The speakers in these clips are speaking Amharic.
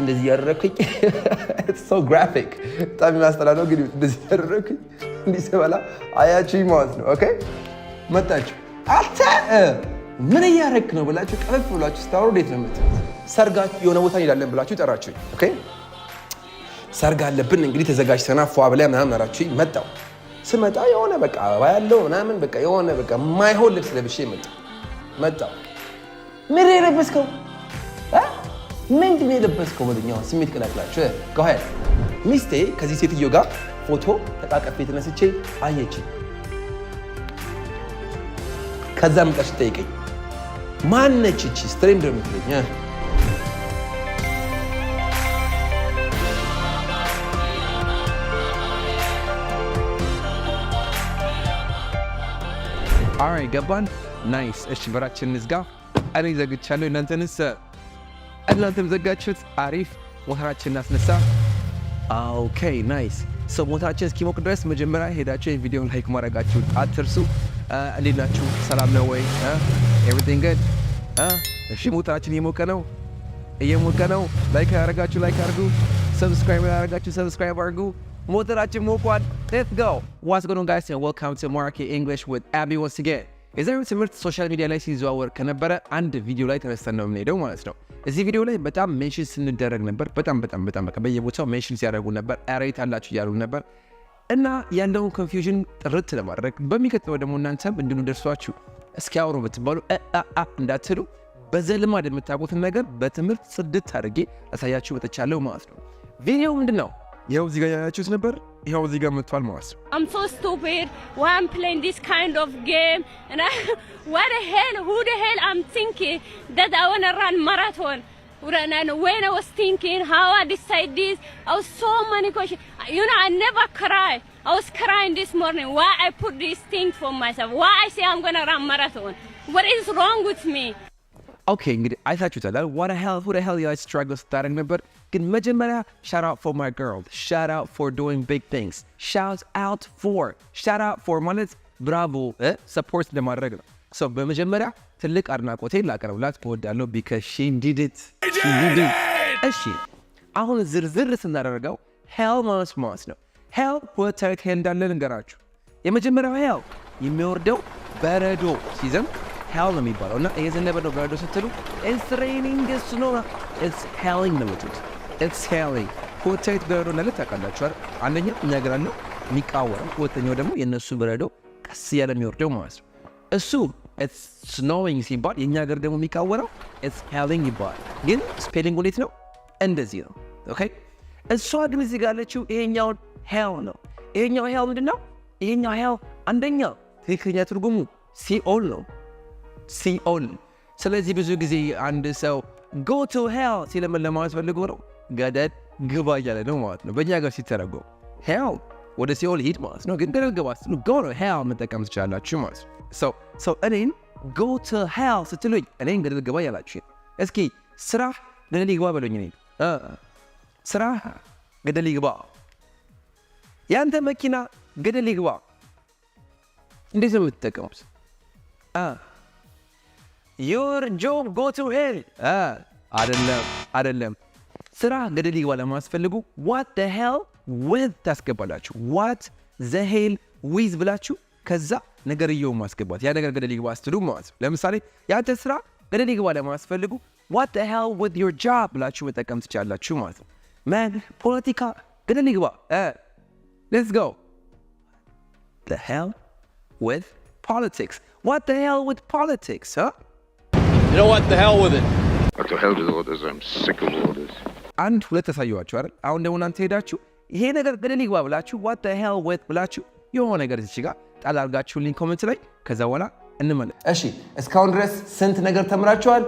እንደዚህ ያደረኩኝ it's so graphic በጣም የሚያስጠላ ነው ግን እንደዚህ ያደረኩኝ እንዲህ ስበላ አያችሁኝ ማለት ነው ኦኬ መጣችሁ አንተ ምን እያደረክ ነው ብላችሁ ቀበፍ ብላችሁ ስታወሩ እንዴት ነው የምትሉት ሰርጋችሁ የሆነ ቦታ እንሄዳለን ብላችሁ ጠራችሁኝ ኦኬ ሰርግ አለብን እንግዲህ ተዘጋጅተና ፏ ብለን ምናምን አራችሁኝ መጣሁ ስመጣ የሆነ በቃ አበባ ያለው ምናምን በቃ የሆነ በቃ ማይሆን ልብስ ለብሼ መጣሁ ምን የለበስከው ምንድን የለበስከው ወደኛው ስሜት ቀላቅላችሁ ጋር ሚስቴ ከዚህ ሴትዮ ጋር ፎቶ ተቃቀፍ ተነስቼ አየችኝ ከዛ መጣች ጠይቀኝ ማነች እቺ ስትሬም ደምትለኝ Alright, ገባን ናይስ እሺ በራችን እንዝጋ እኔ ዘግቻለሁ እናንተም ዘጋችሁት አሪፍ ሞተራችን እናስነሳ ኦኬ ናይስ ሶ ሞተራችን እስኪሞቅ ድረስ መጀመሪያ ሄዳችሁ ቪዲዮውን ላይክ ማድረጋችሁ አትርሱ እንዴት ናችሁ ሰላም ነው ወይ everything good እሺ ሞተራችን እየሞቀ ነው ላይክ ያደረጋችሁ ላይክ አድርጉ ሰብስክራይብ ያደረጋችሁ ሰብስክራይብ አድርጉ ሞተራችን ሞቋል let's go what's going on guys and welcome to Market English with Abby once again የዛሬው ትምህርት ሶሻል ሚዲያ ላይ ሲዘዋወር ከነበረ አንድ ቪዲዮ ላይ ተነስተን ነው የምንሄደው ማለት ነው እዚህ ቪዲዮ ላይ በጣም ሜንሽን ስንደረግ ነበር በጣም በቃ በየቦታው ሜንሽን ሲያደርጉ ነበር አሬት አላችሁ እያሉ ነበር እና ያለውን ኮንፊውዥን ጥርት ለማድረግ በሚከተለው ደግሞ እናንተም እንድንደርሷችሁ እስኪያወሩ ብትባሉ እንዳትሉ በዘልማድ የምታውቁትን ነገር በትምህርት ጽድት አድርጌ አሳያችሁ መጥቻለሁ ማለት ነው ቪዲዮ ምንድነው ይሄው እዚህ ጋር ያያችሁት ነበር ይሄው እዚህ ጋር መጥቷል ማለት ነው I'm so stupid why I'm playing this kind of game and who the hell I'm thinking that I want to run marathon and when I was thinking how I decide this I was so many questions I never cry I was crying this morning why I put this thing for myself why I say I'm going to run marathon what is wrong with me Okay, እንግዲህ አይታችሁታል who the hell you guys struggle starting ነበር ግን መጀመሪያ shout out for my girl shout out for doing big things shout out for ማለት bravo support ለማድረግ ነው so በመጀመሪያ ትልቅ አድናቆቴን ላቀርብላት እወዳለሁ because she did it እሺ አሁን ዝርዝር ስናደርገው hell ማለት ነው hell ወተት እንዳለ ልንገራችሁ የመጀመሪያው hell የሚወርደው በረዶ ሲዘም hell ነው የሚባለው እና እየዘነበ ነው በረዶ ስትሉ it's raining snow it's hailing ነው it's hailing ሆቴት በረዶ ነው ታውቃላችሁ አይደል አንደኛ እኛግራለሁ የሚቃወረው ሁለተኛው ደግሞ የነሱ በረዶ ቀስ ያለ የሚወርደው ማለት ነው እሱ it's snowing ሲባል የኛ ሀገር ደግሞ የሚቃወረው it's hailing ይባላል ግን ስፔሊንግ እንዴት ነው እንደዚህ ነው ኦኬ እሷ ግን እዚህ ጋር ያለችው ይሄኛው hell ነው ይሄኛው hell ምንድነው ይሄኛው hell አንደኛው ትክክለኛ ትርጉሙ ሲኦል ነው ሲኦል ስለዚህ ብዙ ጊዜ አንድ ሰው go to hell ሲለምን ለማለት ፈልጎ ነው ገደል ግባ እያለ ነው ማለት ነው በእኛ ጋር ሲተረጎም hell ወደ ሲኦል ሂድ ማለት ነው ግን ገደል ግባ ስትሉ go to hell መጠቀም ትችላላችሁ ማለት ነው so እኔን go to hell ስትሉኝ እኔን ገደል ግባ እያላችሁ እስኪ ስራ ገደል ይግባ በሉኝ እኔን ስራ ገደል ይግባ ያንተ መኪና ገደል ይግባ እንዴት ነው የምትጠቀሙት your job go to hell አይደለም ስራ ገደል ይግባ ለማስፈልጉ what the hell with ታስገባላችሁ what the hell with ብላችሁ ከዛ ነገርየው ማስገባት ያ ነገር ገደል ይግባ ስትሉ ማለት ለምሳሌ ያንተ ስራ ገደል ይግባ ለማስፈልጉ what the hell with your job ብላችሁ መጠቀም ትችላላችሁ ማለት ነው man ፖለቲካ ገደል ይግባ let's go the hell with politics what the hell with politics You know what the hell with it? What the hell with orders? I'm sick of orders. አንድ ሁለት ተሳዩዋችሁ አይደል አሁን ደግሞ እናንተ ሄዳችሁ ይሄ ነገር ገደል ይግባ ብላችሁ what the hell with ብላችሁ የሆነ ነገር እዚህ ጋር ጣል አድርጋችሁልኝ ኮሜንት ላይ ከዛ በኋላ እንመለስ እሺ እስካሁን ድረስ ስንት ነገር ተምራችኋል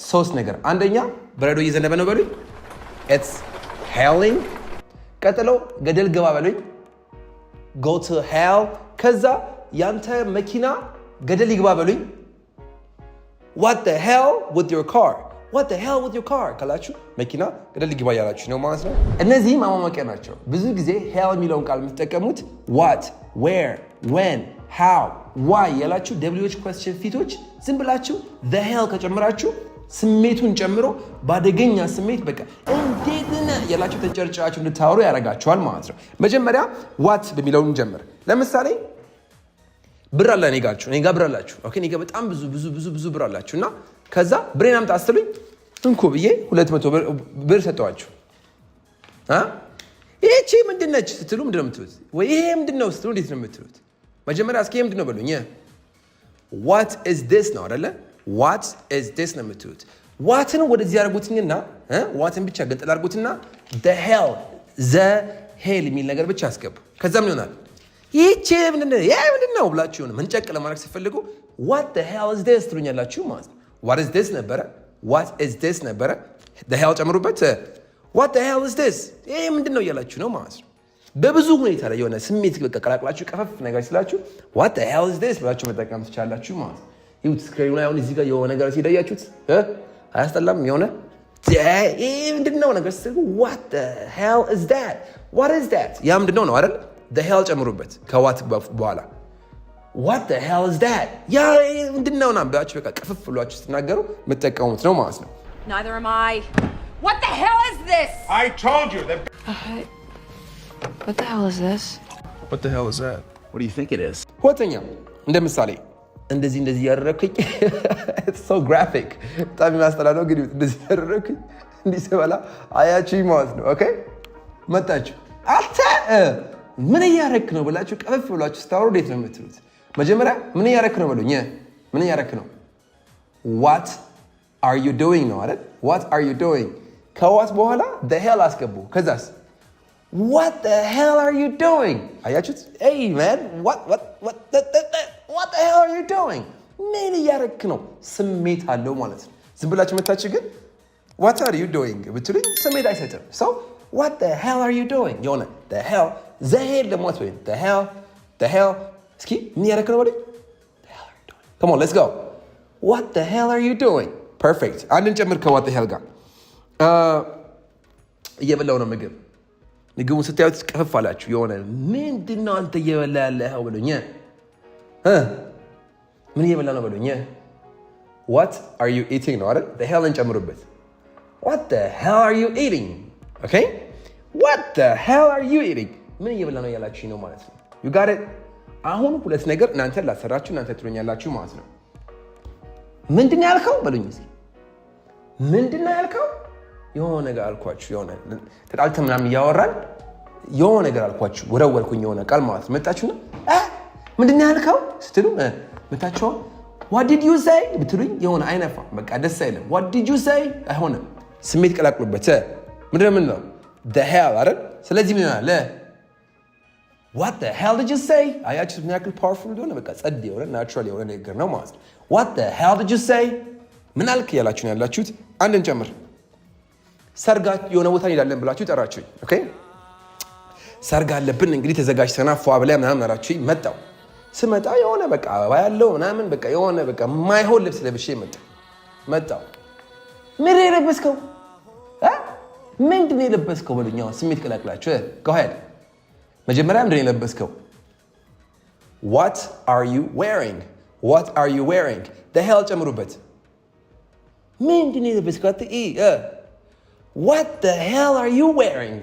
3 ነገር አንደኛ በረዶ እየዘነበ ነው በሉኝ it's hailing ቀጥሎ ገደል ግባ በሉኝ go to hell ከዛ ያንተ መኪና ገደል ይግባ በሉኝ what the hell with your car what the hell with your car ካላችሁ መኪና ገደል ይግባ ያላችሁ ነው ማለት ነው እነዚህ ማማማቂያ ናቸው ብዙ ጊዜ hell የሚለውን ቃል የምትጠቀሙት what where when how why ያላችሁ wh question ፊቶች ዝም ብላችሁ the hell ከጨመራችሁ ስሜቱን ጨምሮ ባደገኛ ስሜት በቃ እንዴት ነህ ያላችሁ ተጨርጭራችሁ እንድታወሩ ያደርጋችኋል ማለት ነው። መጀመሪያ ዋት በሚለውን ጀምር። ለምሳሌ ብር አለ እኔ ጋር ብር አላችሁ። ኦኬ እኔ ጋር በጣም ብዙ ብር አላችሁና ከዛ ብሬን አምጣ አስሉኝ እንኮ ብዬ 200 ብር ሰጠዋችሁ። ይህቺ ምንድን ነች ስትሉ ምንድን ነው የምትሉት? ወይ ይሄ ምንድን ነው ስትሉ እንዴት ነው የምትሉት? መጀመሪያ እስኪ ምንድን ነው በሉኝ። ዋት ኢዝ ዲስ ነው አይደለ? ዋት ኢዝ ዲስ ነው የምትሉት። ዋትን ወደዚህ ያደርጉትኝና ዋትን ብቻ ገንጠል አድርጉትና ዘ ሄል የሚል ነገር ብቻ አስገቡ። ከዛ ምን ይሆናል? ይህቺ ምንድን ነው ብላችሁ መንጨቅ ለማድረግ ሲፈልጉ ዋት ዘ ሄል ኢዝ ዲስ ትሉኛላችሁ ማለት ነው። ዋት ኢዝ ዲስ ነበረ፣ ዋት ኢዝ ዲስ ነበረ፣ ዘ ሄል ጨምሩበት። ዋት ዘ ሄል ኢዝ ዲስ ይሄ ምንድን ነው እያላችሁ ነው ማለት ነው። በብዙ ሁኔታ ላይ የሆነ ስሜት ቀላቅላችሁ ቀፈፍ ነገር ስላችሁ ዋት ዘ ሄል ኢዝ ዲስ ብላችሁ መጠቀም ትችላላችሁ ማለት ነው። ይሁት ስክሪኑ ላይ አሁን እዚህ ጋር የሆነ ነገር ሲደያችሁት አያስጠላም? የሆነ ይሄ ምንድን ነው ነገር ስትሉ ዋት ዘ ሄል ኢዝ ዳት ዋት ኢዝ ዳት ያ ምንድን ነው አይደል? ዘ ሄል ጨምሩበት ከዋት በኋላ ዋት ዘ ሄል ኢዝ ዳት ያ ምንድን ነው ብላችሁ በቃ ቀፈፍ ብሏችሁ ስትናገሩ የምትጠቀሙት ነው ማለት ነው። Neither am I. What the hell is this? I told you that. What the hell is this? What the hell is that? What do you think it is? ሁለተኛ እንደ ምሳሌ እንደዚህ ያደረኩኝ so graphic በጣም የሚያስጠላ ነው ግን እንደዚህ ያደረኩኝ እንዲህ ስበላ አያችሁኝ ማለት ነው። ኦኬ መጣችሁ አንተ ምን እያደረክ ነው ብላችሁ ቀፈፍ ብላችሁ ስታወሩ እንዴት ነው የምትሉት? መጀመሪያ ምን እያደረክ ነው በሉኝ። ምን እያደረክ ነው? what are you doing ነው አይደል? what are you doing ከዋት በኋላ the hell አስገቡ። ከዛስ what the hell are you doing አያችሁት? hey man what the hell are you doing ምን እያደረክ ነው? ስሜት አለው ማለት ነው። ዝም ብላችሁ መታችሁ ግን what are you doing ብትሉኝ ስሜት አይሰጥም። so what the hell are you doing የሆነ the hell the hell ደግሞ አትበይ the hell እስኪ ምን እያደረክ ነው በሉኝ። the hell are you doing come on let's go what the hell are you doing perfect አንድን ጨምር ከwhat the hell ጋር እየበላው ነው ምግቡን ስታዩት ቀፈፍ አላችሁ። የሆነ ምንድን ነው አንተ እየበላ ያለኸው በሉኝ። ምን እየበላ ነው በሉኝ። what are you eating ነው አይደል? the hell እንጨምሩበት what the hell are you eating okay what the hell are you eating ምን እየበላ ነው ያላችሁ ነው ማለት ነው። you got it አሁን ሁለት ነገር እናንተ ላሰራችሁ እናንተ ትሉኛላችሁ ማለት ነው። ምንድን ነው ያልከው በሉኝ እስኪ ምንድን ነው ያልከው? የሆነ ነገር አልኳችሁ። የሆነ ተጣልተን ምናምን እያወራን የሆነ ነገር አልኳችሁ ወረወርኩኝ የሆነ ቃል ማለት ነው። መጣችሁና ምንድን ነው ያልከው ስትሉ መጣችሁ what did you say ብትሉኝ የሆነ አይነፋ በቃ ደስ አይልም። what did you say አይሆንም። ስሜት ቀላቅሉበት። ምንድን ነው the hell አይደል? ስለዚህ ምን ይሆናል? what the hell did you say አያችሁ ምን ያክል ፓወርፉል እንደሆነ በቃ ጸድ የሆነ ናቹራል የሆነ ነገር ነው ማለት ነው። what the hell did you say ምን አልክ ያላችሁ ነው ያላችሁት። አንድን ጨምር ሰርጋት የሆነ ቦታ እንሄዳለን ብላችሁ ጠራችሁኝ። ኦኬ ሰርግ አለብን እንግዲህ ተዘጋጅተና ፏ ብላ ምናምን አላችሁኝ። መጣው ስመጣ የሆነ በቃ አበባ ያለው ምናምን በቃ የሆነ በቃ ማይሆን ልብስ ለብሼ መጣው ምን የለበስከው ምንድን ነው የለበስከው በሉኝ። ስሜት ቀላቅላችሁ ከሆነ መጀመሪያ ምንድን ነው የለበስከው? what are you wearing what are you wearing the hell ጨምሩበት። ምንድን ነው የለበስከው? what the hell are you wearing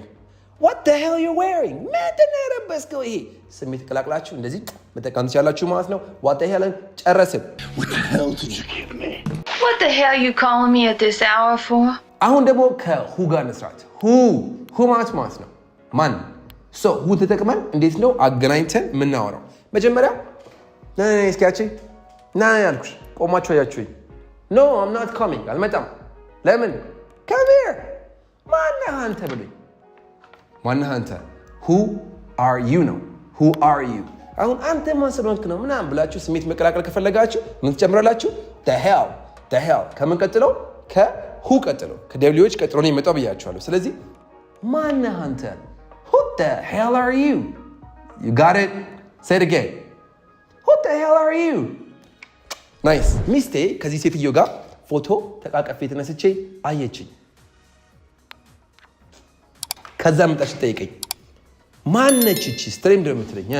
what the hell are you wearing ምንድን ነው የለበስከው? ይሄ ስሜት ቀላቅላችሁ እንደዚህ መጠቀም ትችላላችሁ ማለት ነው። what the hell ጨረስን። What the hell did you give me? What the hell you calling me at this hour for? አሁን ደግሞ ከሁ ጋር እንስራት። ሁ ማለት ነው ማን? ሶ ሁ ተጠቅመን እንዴት ነው አገናኝተን የምናወራው? መጀመሪያ እስኪያችኝ ና ያልኩሽ ቆማችሁ አያችሁኝ። no I'm not coming አልመጣም። ለምን? come here ማነህ አንተ ብሉኝ። ማነህ አንተ? who are you ነው who are you። አሁን አንተ ማን ስለሆንክ ነው ምናምን ብላችሁ ስሜት መቀላቀል ከፈለጋችሁ ምን ትጨምራላችሁ? the hell ከምን ቀጥሎ? ከሁ ቀጥሎ ከደብሊዎች ቀጥሎ ነው የመጣው ብያችኋለሁ። ስለዚህ ማነህ አንተ? who the hell are you you got it say it again who the hell are you nice ሚስቴ ከዚህ ሴትዮ ጋር ፎቶ ተቃቀፌ ተነስቼ አየችኝ። ከዛ መጣች ጠይቀኝ ማነች እቺ ስትሬም እንደምትለኝ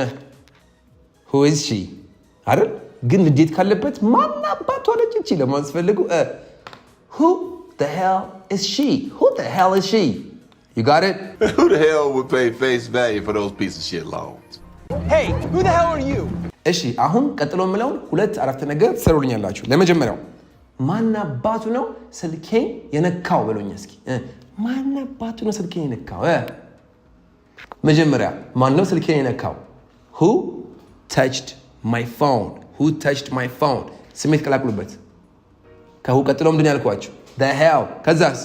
who is she አይደል? ግን እንዴት ካለበት ማን አባቷ ነች እቺ ለማስፈልጉ Who the hell is she? Who the hell is she? You got it? Who the hell would pay face value for those piece of shit loans? Hey, who the hell are you? እሺ አሁን ቀጥሎ የምለውን ሁለት አረፍተ ነገር ትሰሩልኛላችሁ። ለመጀመሪያው ማን አባቱ ነው ስልኬን የነካው በሉኝ እስኪ። ማን አባቱ ነው ስልኬን የነካው? መጀመሪያ ማን ነው ስልኬን የነካው? Who touched my phone? Who touched my phone? ስሜት ቀላቅሉበት። ከሁ ቀጥሎ ምንድን ያልኳችሁ? The hell. ከዛስ?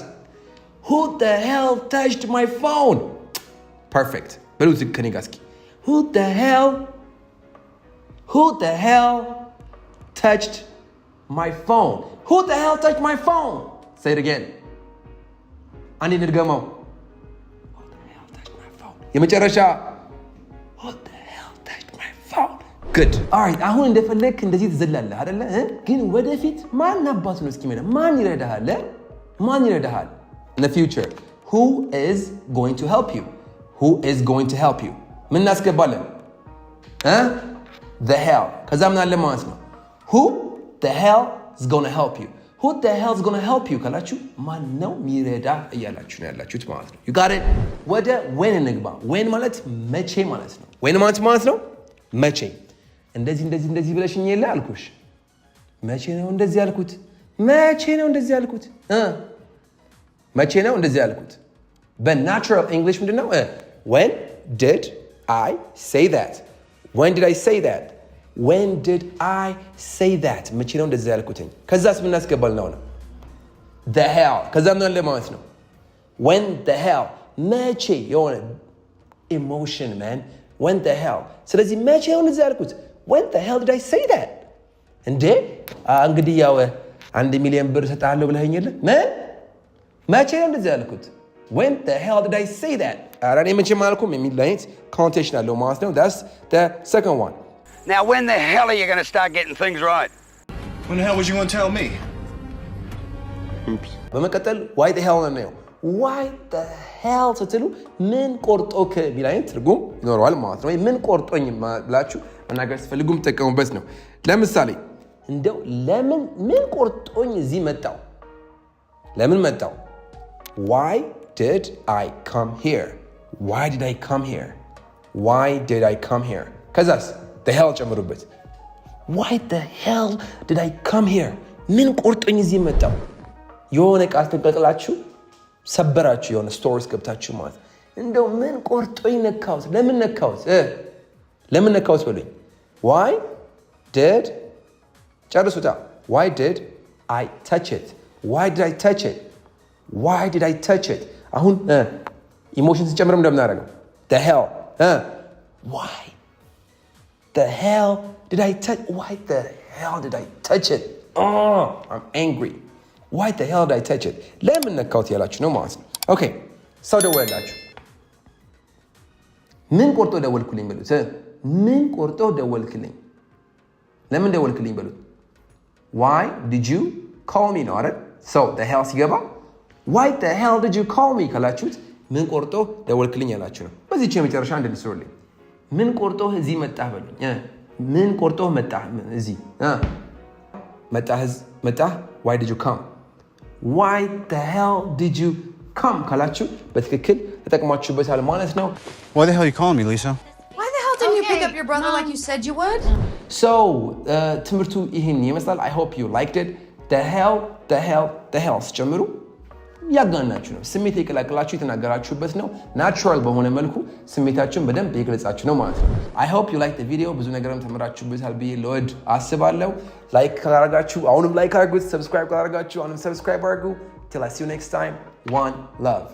Who the hell touched my phone? Perfect. በሉት ከኔ ጋር እስኪ። Who the hell touched my phone? Who the hell touched my phone? Say it again. አንዴ እንድገመው። Who the hell touched my phone? የመጨረሻ Who the hell touched my phone? Good. All right. አሁን እንደፈለክ እንደዚህ ትዘላለህ አይደለ? ግን ወደፊት ማን አባቱ ነው እስኪ ማለት ማን ይረዳሃል? ማን ይረዳሃል? In the future, who is going to help you? Who is going to help you? ምን እናስገባለን? The hell. ከዛ ምን አለ ማለት ነው? Who the hell is going to help you? Who the hell is going to help you? ካላችሁ ማን ነው ሚረዳ እያላችሁ ነው ያላችሁት ማለት ነው። You got it? ወደ when እንግባ። when ማለት መቼ ማለት ነው። when ማለት ነው መቼ። እንደዚህ ብለሽኝ የለ አልኩሽ። መቼ ነው እንደዚህ ያልኩት? መቼ ነው እንደዚህ ያልኩት? በናቹራል እንግሊሽ ምንድን ነው? when did I say that? When did I say that? When did I say that? መቼ ነው እንደዚህ ያልኩትኝ? ከዛስ ምን እናስገባል ነው? the hell. ከዛ ምን አለ ማለት ነው? when the hell መቼ የሆነ emotion man. when the hell. ስለዚህ መቼ ነው እንደዚህ ያልኩት? when the hell did I say that? እንዴ እንግዲህ ያው 1 ሚሊዮን ብር ሰጣለሁ ብለኸኝ የለ? መቼ ነው እንደዚህ ያልኩት? when the hell did I say that? አራኔ መቼ ማልኩም የሚል ላይንስ ኮንቴክስት አለው ማለት ነው። that's the second one. Now when the hell are you going to start getting things right? When the hell was you going to tell me? በመቀጠል why the hell ነው? why the hell ስትሉ ምን ቆርጦክ የሚል አይነት ትርጉም ይኖረዋል ማለት ነው። ወይ ምን ቆርጦኝ ብላችሁ መናገር ስትፈልጉም ተጠቀሙበት ነው። ለምሳሌ እንደው ለምን ምን ቆርጦኝ እዚህ መጣው? ለምን መጣው? why did I come here? Why did I come here? Why did I come here? ከዛስ the hell ጨምሩበት። Why the hell did I come here? ምን ቆርጦኝ እዚህ መጣው? የሆነ ቃል ተቀቅላችሁ ሰበራችሁ የሆነ ስቶሪስ ገብታችሁ ማለት እንደው ምን ቆርጦኝ ነካውት? ለምን ነካውት? ለምን ነካውት በሉኝ። Why did ጨርሱታ። Why did I touch it? Why did I touch it? Why did I touch it? አሁን ኢሞሽን ሲጨምር እንደምናደርገው the hell. Why the hell did I touch? Why the hell did I touch it? Oh, I'm angry. Why the hell did I touch it? ለምን ነካውት ያላችሁ ነው ማለት ነው። ኦኬ ሰው ደወላችሁ። ምን ቆርጦ ደወልኩልኝ በሉት። ምን ቆርጦ ደወልክልኝ? ለምን ደወልክልኝ በሉት። Why did you call me ነው አይደል? So the hell ሲገባ Why the hell did you call me ካላችሁት ምን ቆርጦ ደወልክልኝ ያላችሁ ነው። በዚህች የመጨረሻ እንድንስሩልኝ ምን ቆርጦ እዚህ መጣህ በሉኝ። ምን ቆርጦ መጣህ እዚህ መጣህ Why did you come? Why the hell did you come ካላችሁ በትክክል ተጠቅማችሁበታል ማለት ነው። Why the hell are you calling me, Lisa? Why the hell didn't you pick up your brother like you said you would? So ትምህርቱ ይህን ይመስላል። I hope you liked it. The hell ስጨምሩ ያጋናችሁ ነው። ስሜት የቀላቀላችሁ የተናገራችሁበት ነው። ናቹራል በሆነ መልኩ ስሜታችሁን በደንብ የገለጻችሁ ነው ማለት ነው። I hope you liked the video. ብዙ ነገርም ተምራችሁበታል ብዬ ለወድ አስባለሁ። ላይክ ካላደረጋችሁ አሁንም ላይክ አድርጉት። ሰብስክራይብ ካላደረጋችሁ አሁንም ሰብስክራይብ አድርጉ። Till I see you next time. One love.